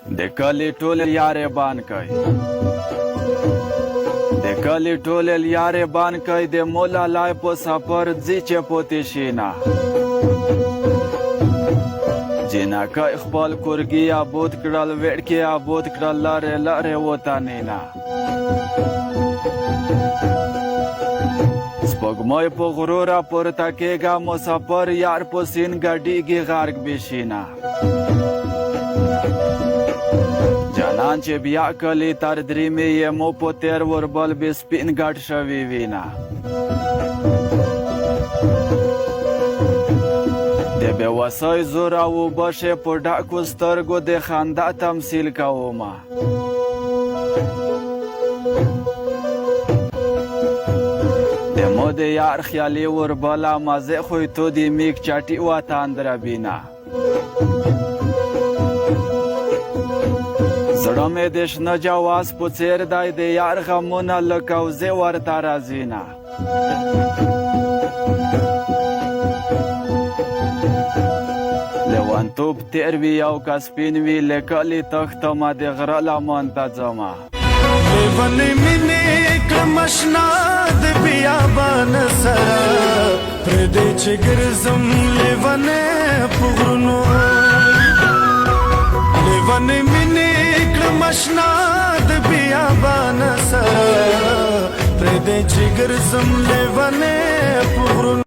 د کلی ټول یارې بان کوي د کلی ټول یارې بان کوي د مولا لای په سفر ځي چې پوتې شي نه جنکۍ خپل کورګي آبود کړل وړکې آبود کړل لارې لارې وطنونه سپوږمۍ په غروره پورته کېږه مسافر یار په سیند ګډېږي غرق بشینه جانان چې بیا کلی تر دریمې یې مو په تېر وربل بې سپین ګډ شوي وینه د بېوسۍ زور او اوبشې په ډکو سترګو د خندا تمثیل کومه د مو د یار خیالي وربله مزې خوی تو د میک چټي وطن دربینه زړه مې د شنه جواز په څېر دی د یار غمونه له کوزې ورته راځینه لیونتوب تېر وي او که سپین وي لیکلي تښتمه د غره لمن ته ځمه لیونې مینې کړم اشنا د بیابان سره پرېږدی چې ګرځم لیونې په غرونو لیونې مینې کړم اشنا د بیابان سره پرېږدی چې ګرځم لیونې په غرونو